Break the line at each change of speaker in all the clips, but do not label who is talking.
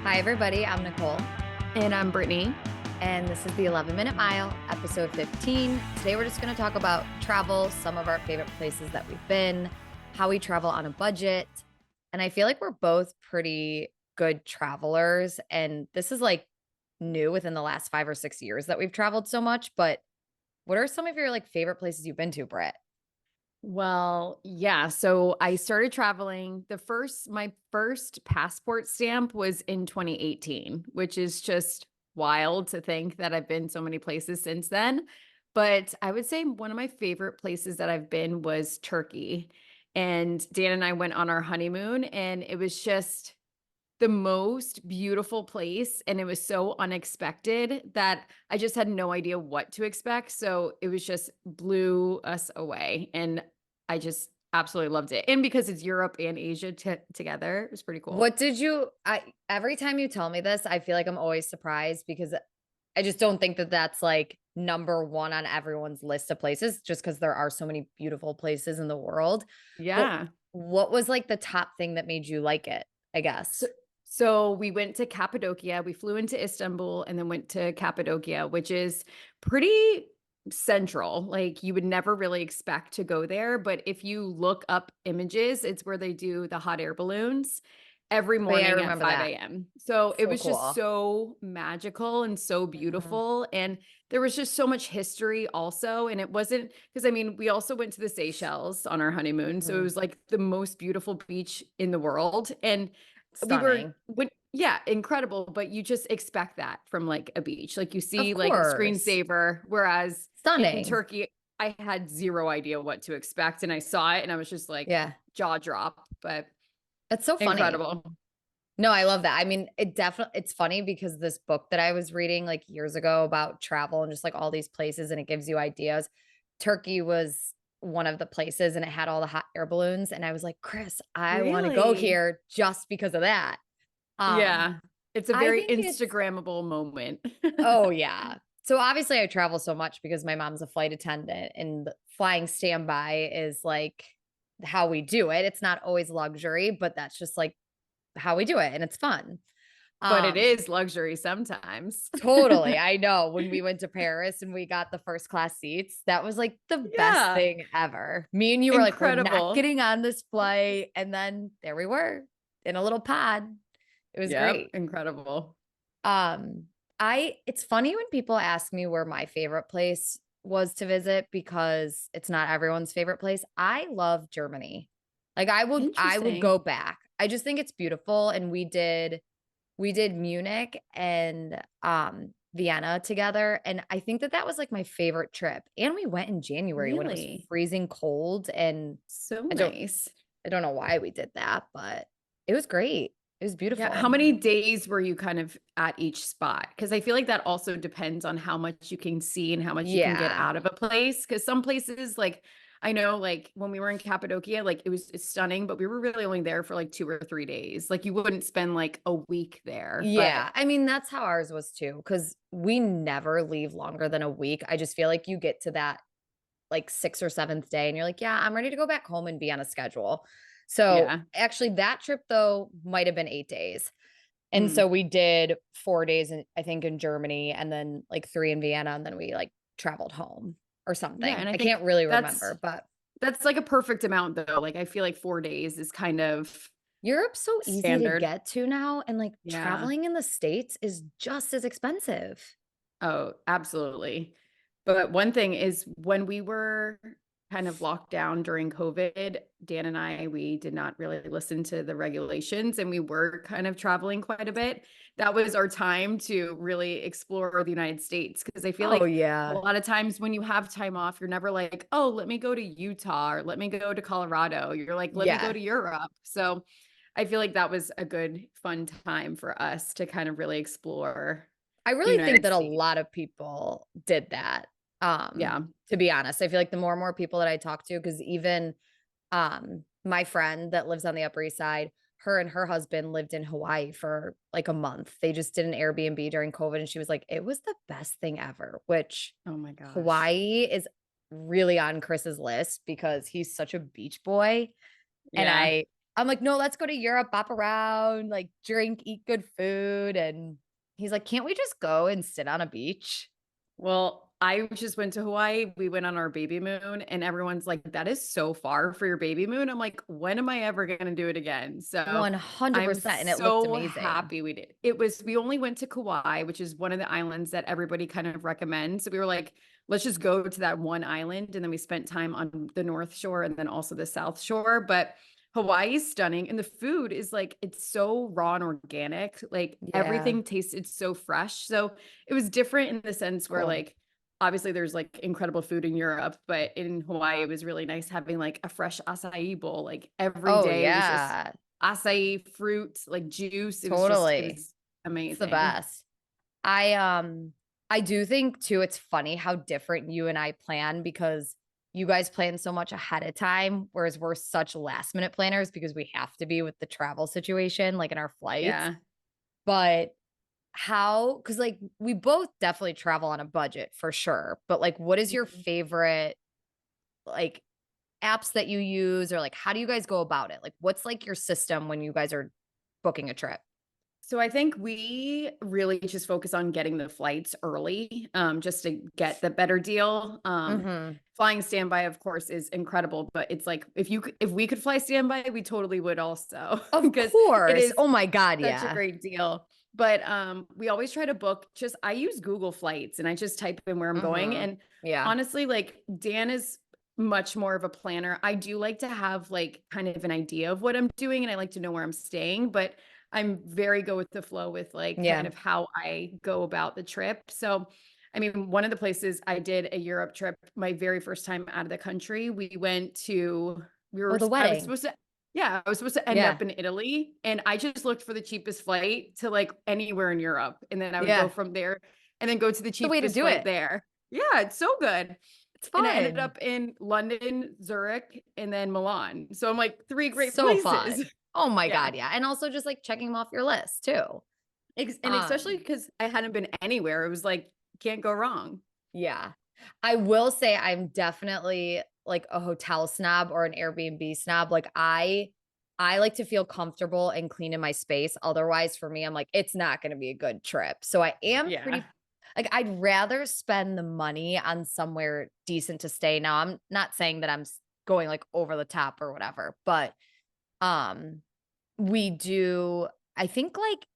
Hi, everybody. I'm Nicole,
And I'm Brittany.
and this is the 11-Minute Mile, episode 15. Today, we're just going to talk about travel, some of our favorite places that we've been, how we travel on a budget. And I feel like we're both pretty good travelers. And this is like new within the last 5 or 6 years that we've traveled so much. But what are some of your like favorite places you've been to, Britt?
Well, yeah. So I started traveling. My first passport stamp was in 2018, which is just wild to think that I've been so many places since then. But I would say one of my favorite places that I've been was Turkey. And Dan and I went on our honeymoon, and it was just the most beautiful place, and it was so unexpected that I just had no idea what to expect. So it was just blew us away, and I just absolutely loved it. And because it's Europe and Asia together, it was pretty cool.
What did you, every time you tell me this, I feel like I'm always surprised because I just don't think that that's like number one on everyone's list of places just because there are so many beautiful places in the world. But
Yeah.
what was like the top thing that made you like it, I
So
guess?
so we went to Cappadocia. We flew into Istanbul and then went to Cappadocia, which is pretty central. Like you would never really expect to go there, but if you look up images, it's where they do the hot air balloons every
Oh, yeah, I
morning at
remember that.
5 a.m. So it
So
was just
cool.
so magical and so
Mhm.
beautiful. And there was just so much history also. And it wasn't because I mean, we also went to the Seychelles on our honeymoon. So it
Mhm.
was like the most beautiful beach in the world. And we were
Stunning.
when yeah, incredible, but you just expect that from like a beach. Like you
Of
see like a
course.
screensaver, whereas in
Stunning.
Turkey, I had zero idea what to expect and I saw it and I was just like
Yeah.
jaw drop, but
That's so funny.
incredible.
No, I love that. I mean, it's funny because this book that I was reading like years ago about travel and just like all these places and it gives you ideas. Turkey was one of the places and it had all the hot air balloons and I was like, "Chris, I want to go
Really?
here just because of that." Um,
Yeah. It's a
I
very
think it's
Instagrammable moment.
oh yeah. So obviously I travel so much because my mom's a flight attendant and flying standby is like how we do it. It's not always luxury, but that's just like how we do it and it's fun.
But it
Um,
is luxury sometimes.
Totally. I know when we went to Paris and we got the first class seats, that was like the best
Yeah.
thing ever. Me and you were like, we're not
Incredible.
getting on this flight. And then there we were in a little pod. It was
Yep.
great.
Incredible.
Um, it's funny when people ask me where my favorite place was to visit because it's not everyone's favorite place. I love Germany. Like I would go
Interesting.
back. I just think it's beautiful. And we did Munich and Vienna together and I think that that was like my favorite trip. And we went in January when it was
Really?
freezing cold and
So
I don't
nice.
I don't know why we did that, but it was great. It was
Yeah. How
beautiful.
many days were you kind of at each spot? Because I feel like that also depends on how much you can see and how much you can get
Yeah.
out of a place. Because some places, like I know, like when we were in Cappadocia, like it's stunning, but we were really only there for like 2 or 3 days. Like you wouldn't spend like a week there. But
Yeah. I mean, that's how ours was too, because we never leave longer than a week. I just feel like you get to that like sixth or seventh day and you're like, yeah, I'm ready to go back home and be on a schedule. So
yeah.
actually, that trip though might have been 8 days. And so
Mm.
we did 4 days in, I think, in Germany and then like three in Vienna. And then we like traveled home or
Yeah.
something.
And I
I
think
can't really
that's
remember, but
that's like a perfect amount though. Like I feel like 4 days is kind of
Europe's so easy to
standard.
get to now. And like
Yeah.
traveling in the States is just as expensive.
Oh, absolutely. But one thing is when we were kind of locked down during COVID, Dan and I, we did not really listen to the regulations and we were kind of traveling quite a bit. That was our time to really explore the United States because I feel
Oh,
like a
yeah.
lot of times when you have time off, you're never like, oh, let me go to Utah or let me go to Colorado. You're like, let me go
Yeah.
to Europe. So I feel like that was a good, fun time for us to kind of really explore
I
the
really think
United
that a
States.
lot of people did that.
Yeah.
To be honest, I feel like the more and more people that I talk to, because even my friend that lives on the Upper East Side, her and her husband lived in Hawaii for like a month. They just did an Airbnb during COVID, and she was like, it was the best thing ever, which
Oh my gosh.
Hawaii is really on Chris's list because he's such a beach boy. And
Yeah.
I'm like, no, let's go to Europe, bop around, like drink, eat good food. And he's like, can't we just go and sit on a beach?
Well, I just went to Hawaii. We went on our baby moon, and everyone's like, that is so far for your baby moon. I'm like, when am I ever going to do it again? So I'm
100%. And it looked
so
amazing.
happy we did. We only went to Kauai, which is one of the islands that everybody kind of recommends. So we were like, let's just go to that one island. And then we spent time on the North Shore and then also the South Shore. But Hawaii is stunning. And the food is like, it's so raw and organic. Like
Yeah.
everything tasted so fresh. So it was different in the sense where
Cool.
like obviously there's like incredible food in Europe, but in Hawaii it was really nice having like a fresh acai bowl like every
Oh,
day. It was just
yeah,
acai fruit, like juice. It
totally.
was
It's the
amazing.
best. I do think too it's funny how different you and I plan because you guys plan so much ahead of time, whereas we're such last minute planners because we have to be with the travel situation, like in our flights.
Yeah.
But how, because like we both definitely travel on a budget for sure. But like, what is your
Mhm.
favorite like apps that you use, or like how do you guys go about it? Like, what's like your system when you guys are booking a trip?
So I think we really just focus on getting the flights early, just to get the better deal.
Mm-hmm.
Flying standby, of course, is incredible, but it's like if we could fly standby, we totally would also
Of
because it
course.
is
Oh my God.
such a
Yeah.
great deal. But we always try to book just I use Google Flights and I just type in where I'm going.
Mm-hmm.
And
Yeah.
honestly, like Dan is much more of a planner. I do like to have like kind of an idea of what I'm doing and I like to know where I'm staying, but I'm very go with the flow with like kind
Yeah.
of how I go about the trip. So I mean, one of the places I did a Europe trip, my very first time out of the country,
Oh, the
I was
wedding.
supposed to yeah, I was supposed to end
Yeah.
up in Italy and I just looked for the cheapest flight to like anywhere in Europe. And then I would go
Yeah.
from there and then go to the
The way to
cheapest
do
flight
it.
there. Yeah, it's so good.
It's
And I ended
fun.
up in London, Zurich, and then Milan. So I'm like three great
So
places.
fun. Oh my
Yeah.
God. Yeah. And also just like checking them off your list too.
And especially
Um,
because I hadn't been anywhere. It was like, can't go wrong.
yeah. I will say I'm definitely like a hotel snob or an Airbnb snob. Like I like to feel comfortable and clean in my space. Otherwise, for me, I'm like, it's not going to be a good trip. So I am
Yeah.
pretty like I'd rather spend the money on somewhere decent to stay. Now, I'm not saying that going like over the top or whatever, but um we do I think like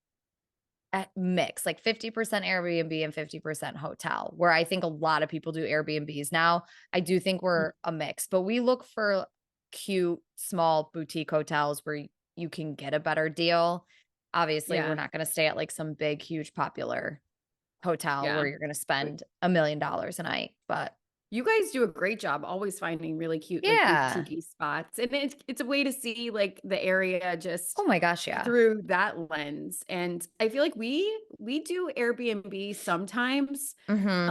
a mix, like 50% Airbnb and 50% hotel, where I think a lot of people do Airbnbs now. I do think we're a mix, but we look for cute, small boutique hotels where you can get a better deal. Obviously, we're
Yeah.
not going to stay at like some big, huge, popular hotel where
Yeah.
you're going to
But
spend $1 million a night. But
you guys do a great job always finding really cute, like
yeah.
boutique spots. And it's a way to see like the area
Oh
just
my gosh. Yeah.
through that lens. And I feel like we do Airbnb sometimes.
Hmm.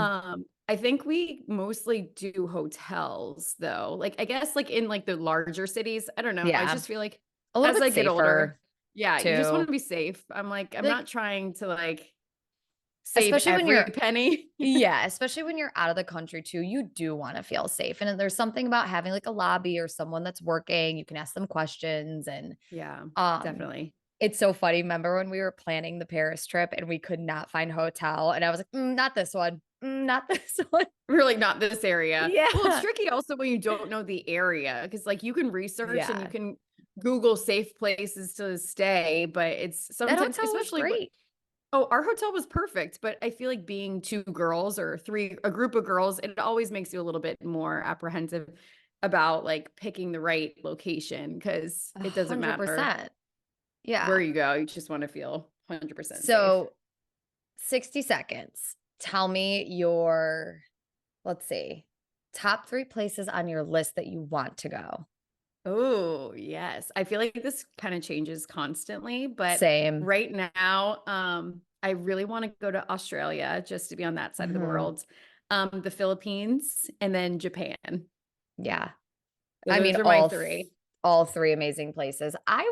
I think we mostly do hotels though. Like I guess like in like the larger cities, I don't know. I
Yeah.
just feel like
A little
as
bit
I get older,
safer
yeah, you just want
too.
to be safe. I'm
Like,
not trying to like save
especially when
every
you're
penny.
Yeah, especially when you're out of the country too, you do want to feel safe. And there's something about having like a lobby or someone that's working, you can ask them questions and
Yeah,
um
definitely.
it's so funny. Remember when we were planning the Paris trip and we could not find a hotel and I was like, not this one. Not this one.
Really not this area. Well, it's
Yeah.
tricky also when you don't know the area because like you can research and you
Yeah.
can Google safe places to stay, but it's
That
sometimes,
hotel was
especially what,
great.
oh, our hotel was perfect, but I feel like being two girls or three, a group of girls, it always makes you a little bit more apprehensive about like picking the right location because
A
it doesn't
hundred
matter
percent. Yeah.
where you go. You just want to feel 100% safe.
So 60 seconds. Tell me your, let's see, top three places on your list that you want to go.
Oh, yes. I feel like this kind of changes constantly, but
Same.
right now, I really want to go to Australia just to be on that side of the
Mhm.
world. The Philippines and then Japan.
Yeah.
So
I mean,
those are my three.
all three amazing places. I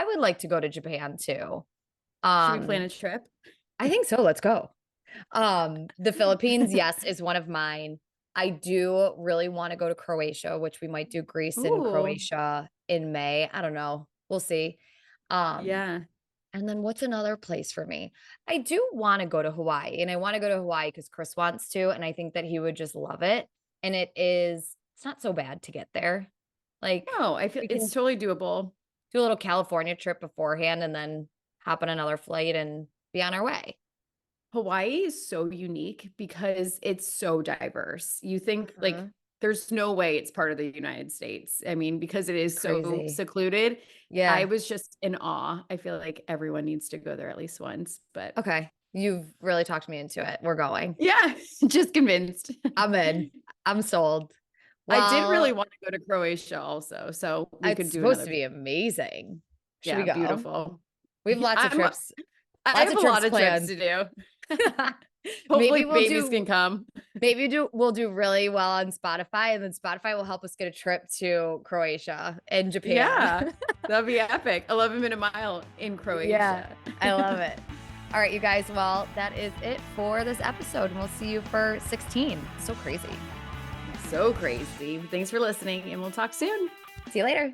would like to go to Japan too.
Should we plan
Um,
a trip?
I think so. Let's go. The Philippines, yes, is one of mine. I do really want to go to Croatia, which we might do Greece and
Ooh,
Croatia in May. I don't know. we'll see. Um,
Yeah.
and then what's another place for me? I do want to go to Hawaii, and I want to go to Hawaii because Chris wants to, and I think that he would just love it. And it's not so bad to get there. Like
No, I feel
we
it's
can
totally doable.
do a little California trip beforehand and then hop on another flight and be on our way.
Hawaii is so unique because it's so diverse. You think like
Mhm.
there's no way it's part of the United States. I mean, because it is so
Crazy.
secluded, I
Yeah.
was just in awe. I feel like everyone needs to go there at least once, but
Okay. You've really talked me into it. We're going.
yeah, just convinced.
I'm in. I'm sold.
I did really
Well,
want to go to Croatia also, so we
it's
could do
supposed
another.
to be amazing. Should we
Yeah,
go?
beautiful.
We have lots of
I'm
trips,
I
lots
have
of
a lot
trips
of trips
planned.
to do.
Maybe
Hopefully
we'll
babies
do
can come.
we'll do really well on Spotify, and then Spotify will help us get a trip to Croatia and Japan.
Yeah, that'd be epic. 11-minute mile in
Yeah,
Croatia.
I love it. All right, you guys. Well, that is it for this episode, and we'll see you for 16. So crazy.
So crazy. Thanks for listening, and we'll talk soon.
See you later.